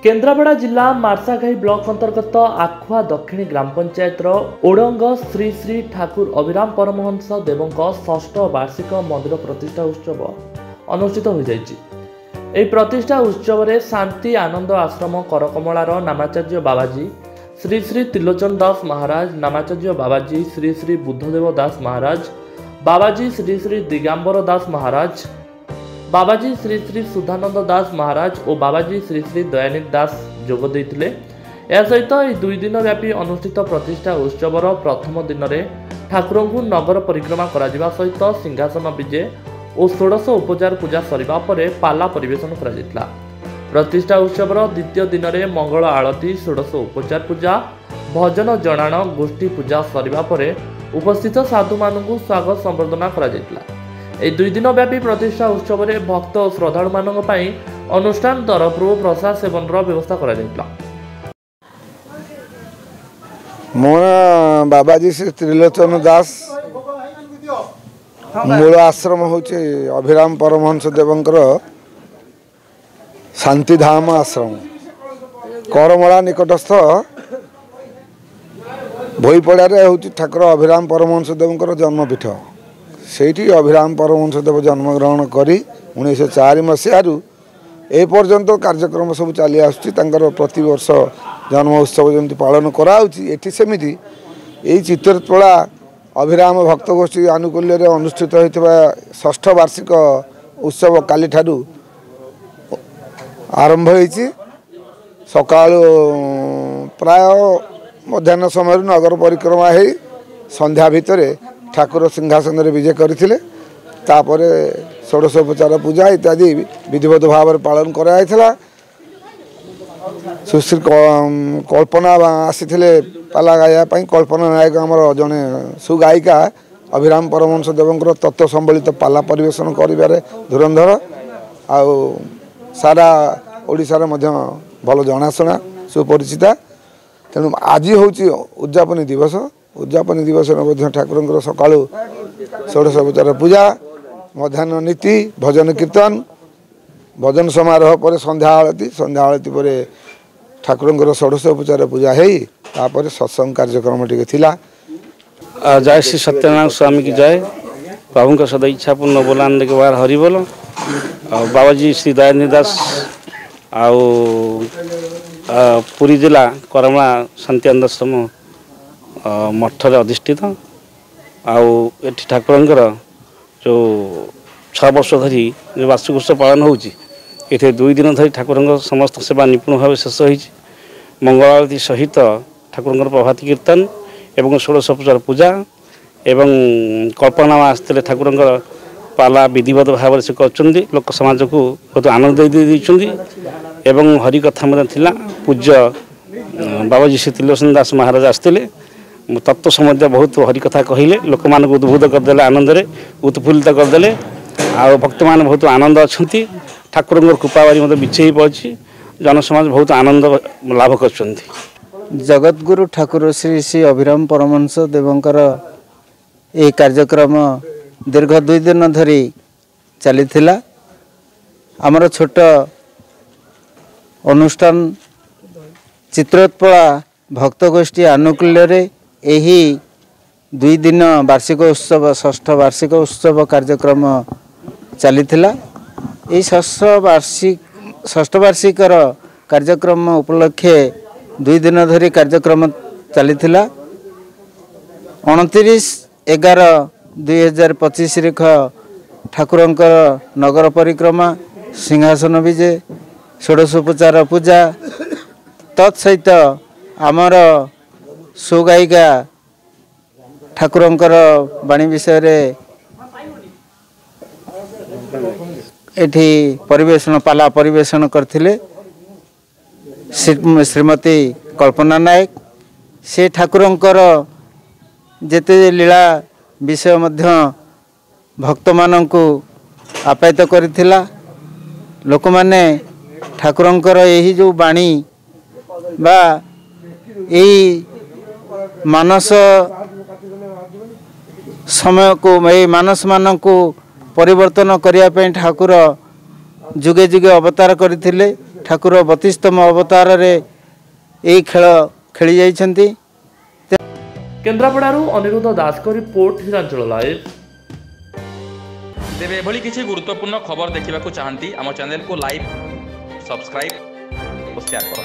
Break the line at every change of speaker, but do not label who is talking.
केन्द्रापड़ा जिला मार्साघाई ब्लॉक अंतर्गत आखुआ दक्षिणी ग्राम पंचायत ओडंग श्री श्री ठाकुर अभिराम परमहंस देवों षष्ठ वार्षिक मंदिर प्रतिष्ठा उत्सव अनुष्ठित हो जाइए। प्रतिष्ठा उत्सव में शांति आनंद आश्रम करकमलार नामाचार्य बाबाजी श्री श्री त्रिलोचन दास महाराज, नामाचार्य बाबाजी श्री श्री बुद्धदेव दास महाराज, बाबाजी श्री श्री दिगंबर दास महाराज, बाबाजी श्री श्री सुधानंद दास महाराज और बाबाजी श्री श्री दयानिधि दास जोग देइथिले। या सहित यह 2 दिन व्यापी अनुष्ठित प्रतिष्ठा उत्सवर प्रथम दिन में ठाकुर को नगर परिक्रमा करा सहित सिंहासन विजे और 16 उपचार पूजा सरिबा परे पाला परिवेशन करा। प्रतिष्ठा उत्सवर द्वितीय दिन में मंगल आरती, 16 उपचार पूजा, भजन जनाण, गोष्ठी पूजा सरिबा परे उपस्थित साधु मानू स्वागत संबर्धना करा। 2 दिन व्यापी प्रतिष्ठा उत्सव में भक्त और श्रद्धालु मानक पई अनुष्ठान तरफ प्रसाद सेवन व्यवस्था करा।
मो बाबाजी श्री त्रिलोचन दास मूल आश्रम हूँ अभिराम परमहंस देवंकर शांतिधाम आश्रम करमला निकटस्थ भोईपड़ा हूँ ठाकुर अभिराम परमहंस देवंकर जन्मपीठ। सेठी अभिराम परमहंस देव जन्मग्रहण करी 1904 मसीह एपर्यंत कार्यक्रम सब चली आसुच्ची। प्रति वर्ष जन्म उत्सव जमी पालन कराऊँगी सेमती यही चित्रतोला अभिराम भक्त गोष्ठी आनुकूल्य अनुष्ठित होता षष्ठ वार्षिक उत्सव काली ठारू आरंभ होती। सकाल प्राय मध्याह्न समय नगर परिक्रमा हो संध्या भितर ठाकुर सिंहासन विजय करथिले। तापरे षोडशोपचार पूजा इत्यादि विधिवत भाव में पालन कराइथिला। सुश्री कल्पना आसीथिले पाला गाया पाई। कल्पना नायक आमर जने सुगायिका अभिराम परमहंस देवंकर तत्व संबलित पाला परिवेशन करिबारे धुरंधर आउ सारा ओडिशार मध्य भल जनाशुना सुपरिचिता। तेणु आज होची उद्यापनी दिवस। उद्यापनी दिवस ठाकुर सका 16 पूजा, मध्याह्न नीति, भजन कीर्तन, भजन समारोह पर संध्या आलती पर ठाकुर 16 उपचार पूजा हो सत्संग कार्यक्रम टी थिला।
जय श्री सत्यनारायण स्वामी की जय। प्रभु का सदा इच्छा पूर्ण बोलान के बार हरि बोल। बाबाजी श्री दयानिधि दास आउ पुरी जिला करमला शांति आश्रम मठर अधिष्ठित आउ ठाकुर जो 6 वर्ष धरी जो वार्षिक उत्सव पालन होती 2 दिन धरी ठाकुर समस्त सेवा निपुण भाव शेष होती। मंगल आरती सहित ठाकुर प्रभात कीर्तन एवं 16 उपचार पूजा एवं कल्पना आसते ठाकुर पाला विधिवत भाव से कर लोक समाज को बहुत आनंद देते। हरि कथा पूज्य बाबाजी श्री त्रिलोचन दास महाराज आसते तत्व सम्बन्धी बहुत हरि कथा कहले। लोक मान उद्बुद्ध करदे, आनंद उत्फुल्लित करदे। आ भक्त मान बहुत आनंद अच्छा ठाकुर कृपा बारी मतलब बिछे पड़ी जनसमाज बहुत आनंद लाभ कर।
जगतगुरु ठाकुर श्री श्री अभिराम परमहंस देवंकर ये कार्यक्रम दीर्घ 2 दिन धरी चली आमर छोट अनुष्ठान चित्रोत्पला भक्त गोष्ठी आनुकूल्य यही 2 दिन वार्षिक उत्सव षष्ठ वार्षिक उत्सव कार्यक्रम चली षष्ठ वार्षिक कार्यक्रम उपलक्षे 2 दिन धरी कार्यक्रम चली 29/11/2025 रेख ठाकुर नगर परिक्रमा, सिंहासन विजे, 16 उपचार पूजा तत्सहित आमर सुगायिका ठाकुर बाणी विषय एठी परिवेशन पाला परिवेशन करथिले श्रीमती कल्पना नायक। से ठाकुर जेते लीला विषय मध्य भक्त माननकु आप्यायित करथिला। लोक माने ठाकुर यही जो बाणी बा यही मानस समय को मानस मान को परिवर्तन करने ठाकुर जुगे जुगे अवतार करथिले। ଠାକୁର 32ତମ ଅବତାରରେ ଏହି ଖେଳ ଖେଳି ଯାଇଛନ୍ତି।
केन्द्रापड़ारू अनिरुद्ध दासको रिपोर्ट हिरांचल लाइव।
तेरे एभली किसी गुरुत्वपूर्ण खबर देखा चाहती आम चैनल को लाइक सब्सक्राइब और शेयर करो।